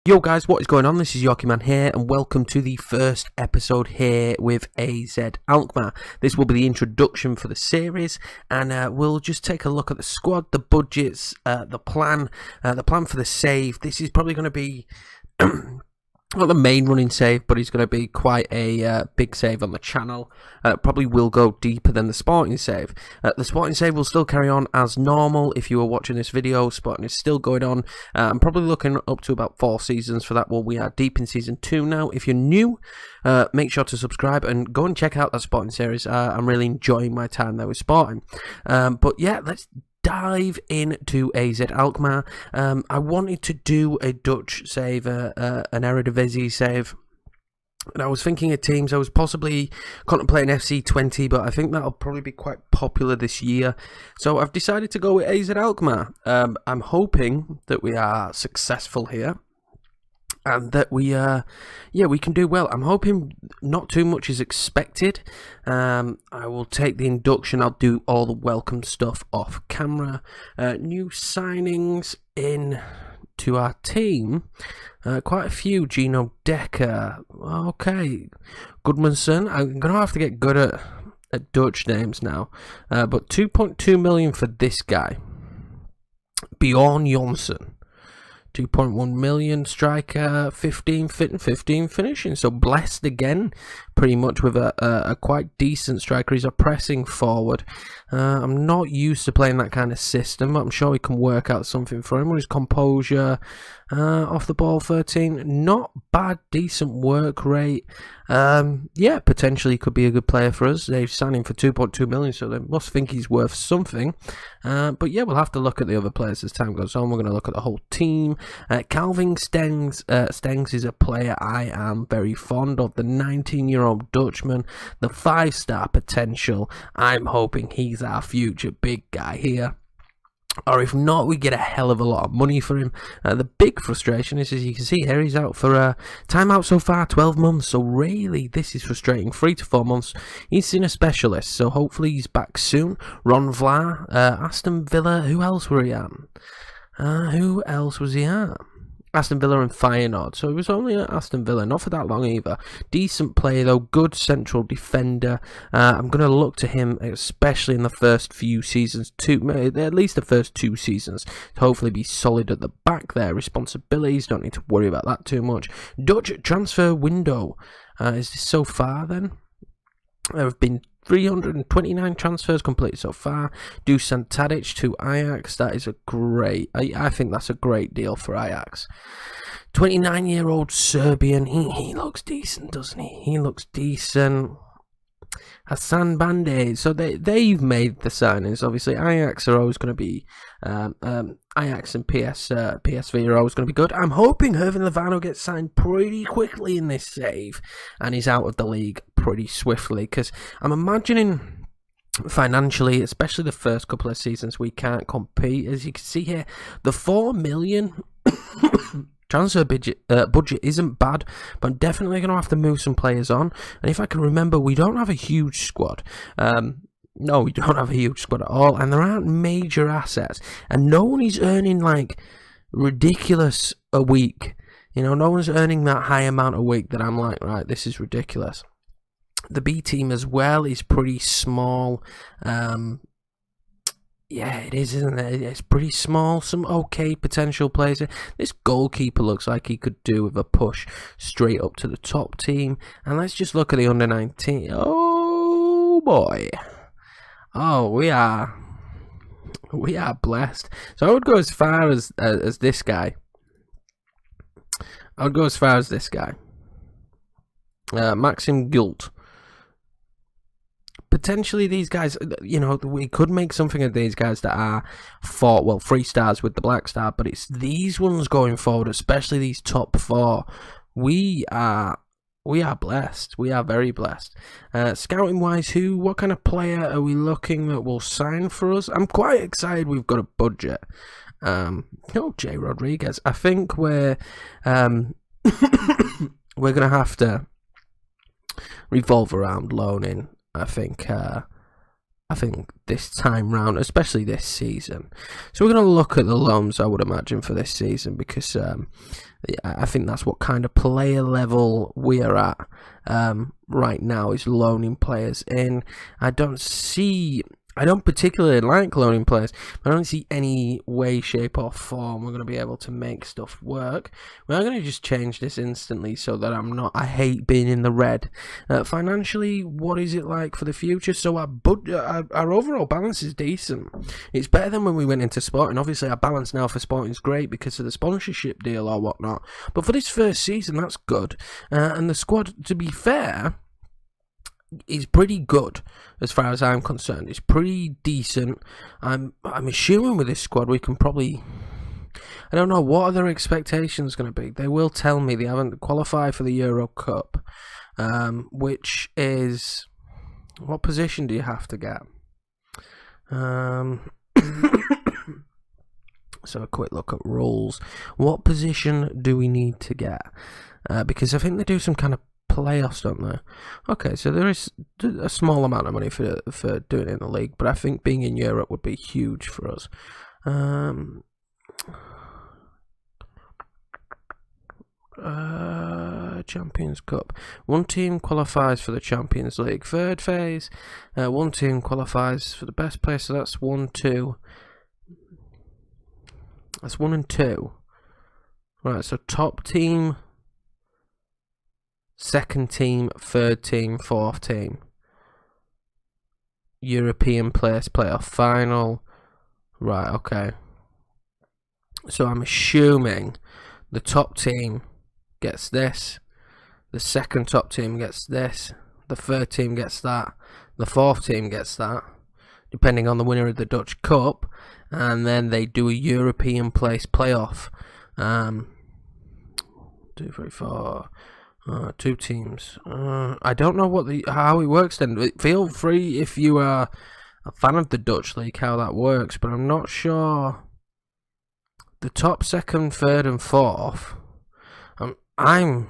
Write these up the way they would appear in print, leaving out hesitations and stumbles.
Yo guys, what is going on? This is Yorkie here, and welcome to the first episode here with AZ Alkmaar. This will be the introduction for the series, and we'll just take a look at the squad, the budgets, the plan for the save. This is probably going to be not the main running save, but it's going to be quite a big save on the channel. Probably will go deeper than the sporting save. The sporting save will still carry on as normal. If you are watching this video, sporting is still going on. I'm probably looking up to about 4 seasons for that one. We are deep in season 2 now. If you're new, make sure to subscribe and go and check out that sporting series. I'm really enjoying my time there with sporting. But yeah, let's dive into AZ Alkmaar. I wanted to do a Dutch save, an Eredivisie save, and I was thinking of teams. I was possibly contemplating FC20, but I think that'll probably be quite popular this year, so I've decided to go with AZ Alkmaar. I'm hoping that we are successful here, and that we can do well. I'm hoping not too much is expected. I will take the induction. I'll do all the welcome stuff off camera. New signings in to our team. Quite a few. Gino Decker. Okay. Goodmanson. I'm going to have to get good at Dutch names now. But 2.2 million for this guy. Bjorn Jonsson. 2.1 million striker, 15 fit and 15 finishing. So blessed again, pretty much with a quite decent striker. He's a pressing forward. I'm not used to playing that kind of system, but I'm sure we can work out something for him with his composure. Off the ball 13, not bad, decent work rate. Yeah, potentially could be a good player for us. They've signed him for 2.2 million, so they must think he's worth something. But yeah, we'll have to look at the other players as time goes on. We're going to look at the whole team. Calvin Stengs. Stengs is a player I am very fond of. The 19-year-old Dutchman, the 5-star potential. I'm hoping he's our future big guy here. Or if not, we get a hell of a lot of money for him. The big frustration is, as you can see here, he's out for time out so far, 12 months. So really, this is frustrating. 3 to 4 months. He's seen a specialist, so hopefully he's back soon. Ron Vlaar, Aston Villa. Who else were he at? Who else was he at? Aston Villa and Feyenoord, so he was only at Aston Villa, not for that long either. Decent player though, good central defender. I'm going to look to him, especially in the first few seasons, at least the first 2 seasons, to hopefully be solid at the back there. Responsibilities, don't need to worry about that too much. Dutch transfer window, is this so far then? There have been 329 transfers completed so far. Dusan Tadic to Ajax. That is a great. I think that's a great deal for Ajax. 29-year-old Serbian. He looks decent, doesn't he? He looks decent. Hassan Bande. So they've made the signings. Obviously, Ajax are always going to be. Ajax and PSV are always going to be good. I'm hoping Hervin Levano gets signed pretty quickly in this save, and he's out of the league pretty swiftly, because I'm imagining financially, especially the first couple of seasons, we can't compete. As you can see here, the 4 million transfer budget isn't bad, but I'm definitely going to have to move some players on. And if I can remember, we don't have a huge squad. No, we don't have a huge squad at all, and there aren't major assets, and no one is earning like ridiculous a week. You know, no one's earning that high amount a week that I'm like, right, this is ridiculous. The B team as well is pretty small. Yeah, it is, isn't it? It's pretty small. Some okay potential players. This goalkeeper looks like he could do with a push straight up to the top team. And let's just look at the under 19. Oh boy. Oh, we are blessed. So I would go as far as this guy. I would go as far as this guy. Maxim Gult. Potentially these guys, you know, we could make something of these guys that are 3 stars with the black star, but it's these ones going forward, especially these top 4. We are blessed. We are very blessed. Scouting wise, what kind of player are we looking that will sign for us? I'm quite excited. We've got a budget. Jay Rodriguez. I think we're gonna have to revolve around loaning. I think I think this time round, especially this season. So we're going to look at the loans, I would imagine, for this season, because I think that's what kind of player level we are at right now, is loaning players in. I don't particularly like loaning players, but I don't see any way, shape or form we're going to be able to make stuff work. We're going to just change this instantly so that I hate being in the red. Financially, what is it like for the future? So our overall balance is decent. It's better than when we went into Sporting. Obviously, our balance now for Sporting is great because of the sponsorship deal or whatnot. But for this first season, that's good. And the squad, to be fair, is pretty good as far as I'm concerned. It's pretty decent. I'm assuming with this squad we can probably, I don't know, what are their expectations going to be? They will tell me they haven't qualified for the Euro Cup, which is, what position do you have to get? So a quick look at rules. What position do we need to get? Because I think they do some kind of playoffs, don't they? Okay, so there is a small amount of money for doing it in the league, but I think being in Europe would be huge for us. Champions Cup. One team qualifies for the Champions League third phase. One team qualifies for the best place, so that's 1, 2. That's 1 and 2. Right, so top team, second team, third team, fourth team. European place, playoff final. Right, okay. So I'm assuming the top team gets this. The second top team gets this. The third team gets that. The fourth team gets that, depending on the winner of the Dutch Cup. And then they do a European place playoff. 2, 3, 4... 2 teams. I don't know how it works then. Feel free if you are a fan of the Dutch league how that works, but I'm not sure. The top, second, third and fourth. I'm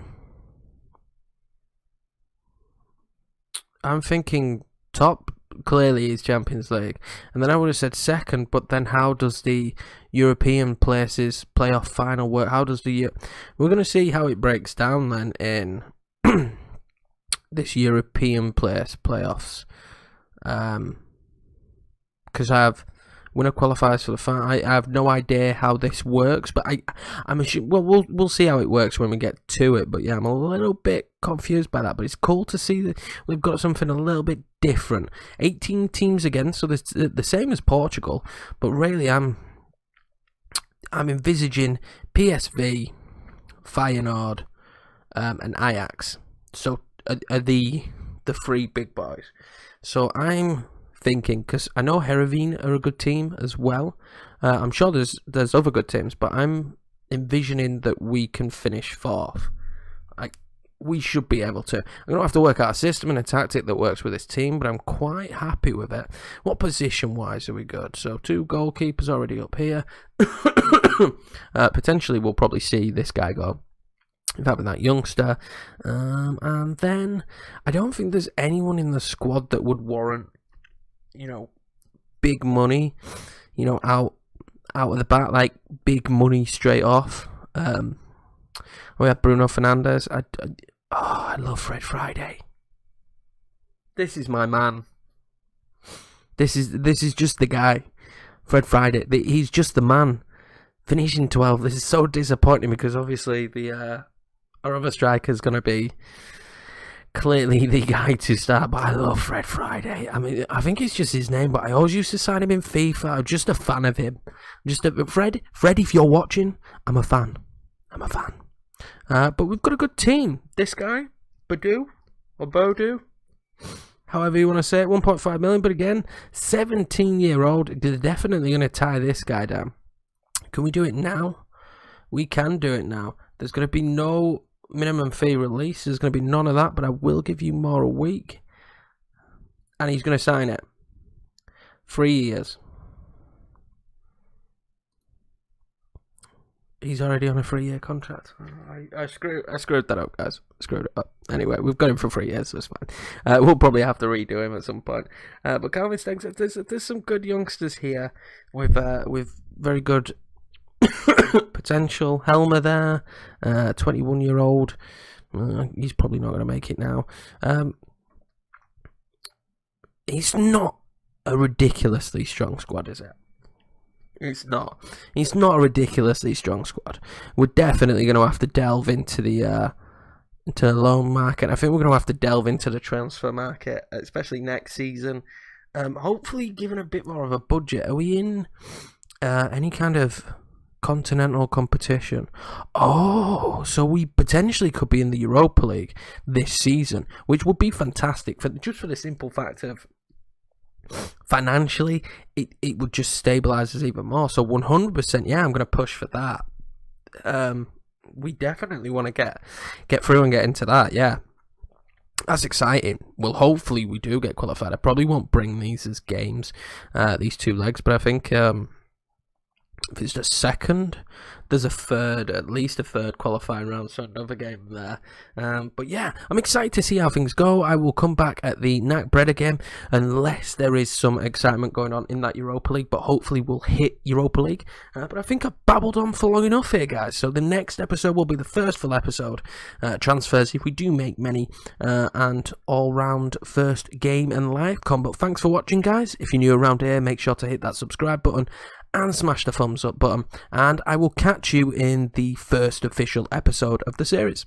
thinking top clearly is Champions League, and then I would have said second, but then how does the European places playoff final work? How does we're going to see how it breaks down then in this European place playoffs, because I have winner qualifies for the final. I have no idea how this works, but I'm assuming, well, we'll see how it works when we get to it. But yeah, I'm a little bit confused by that. But it's cool to see that we've got something a little bit different. 18 teams again, so it's the same as Portugal. But really, I'm envisaging PSV, Feyenoord, and Ajax. So are the 3 big boys. So I'm thinking, because I know Heerenveen are a good team as well. I'm sure there's other good teams, but I'm envisioning that we can finish 4th. We should be able to. I'm going to have to work out a system and a tactic that works with this team, but I'm quite happy with it. What position-wise are we good? So 2 goalkeepers already up here. Potentially we'll probably see this guy go. In fact, with that youngster. And then I don't think there's anyone in the squad that would warrant, big money, out of the bat, like big money straight off. We have Bruno Fernandes. I love Fred Friday. This is my man. This is just the guy, Fred Friday. He's just the man. Finishing 12. This is so disappointing because obviously our other striker is going to be clearly the guy to start, but I love Fred Friday. I mean, I think it's just his name, but I always used to sign him in FIFA. I'm just a fan of him. Fred, if you're watching, I'm a fan. But we've got a good team. This guy, Bodu, however you want to say it, 1.5 million. But again, 17-year-old, they're definitely going to tie this guy down. Can we do it now? We can do it now. There's going to be no minimum fee release. There's going to be none of that, but I will give you more a week. And he's going to sign it. 3 years. He's already on a 3-year contract. I screwed that up, guys. Screwed it up. Anyway, we've got him for 3 years, so it's fine. We'll probably have to redo him at some point. But Calvin Stengs, there's some good youngsters here with very good potential. Helmer there, 21-year-old. He's probably not going to make it now. It's not a ridiculously strong squad, is it? It's not. It's not a ridiculously strong squad. We're definitely going to have to delve into the loan market. I think we're going to have to delve into the transfer market, especially next season. Hopefully, given a bit more of a budget. Are we in any kind of continental competition? Oh, so we potentially could be in the Europa League this season, which would be fantastic for the simple fact of financially, it would just stabilise us even more. So 100%, yeah, I'm going to push for that. We definitely want to get through and get into that. Yeah, that's exciting. Well, hopefully we do get qualified. I probably won't bring these as games, these 2 legs, but I think if it's the second, there's at least a third qualifying round, so another game there. But yeah, I'm excited to see how things go. I will come back at the NAC Breda game, unless there is some excitement going on in that Europa League, but hopefully we'll hit Europa League. But I think I've babbled on for long enough here, guys, so the next episode will be the first full episode, transfers, if we do make many, and all-round first game and live com. But thanks for watching, guys. If you're new around here, make sure to hit that subscribe button and smash the thumbs up button, and I will catch you in the first official episode of the series.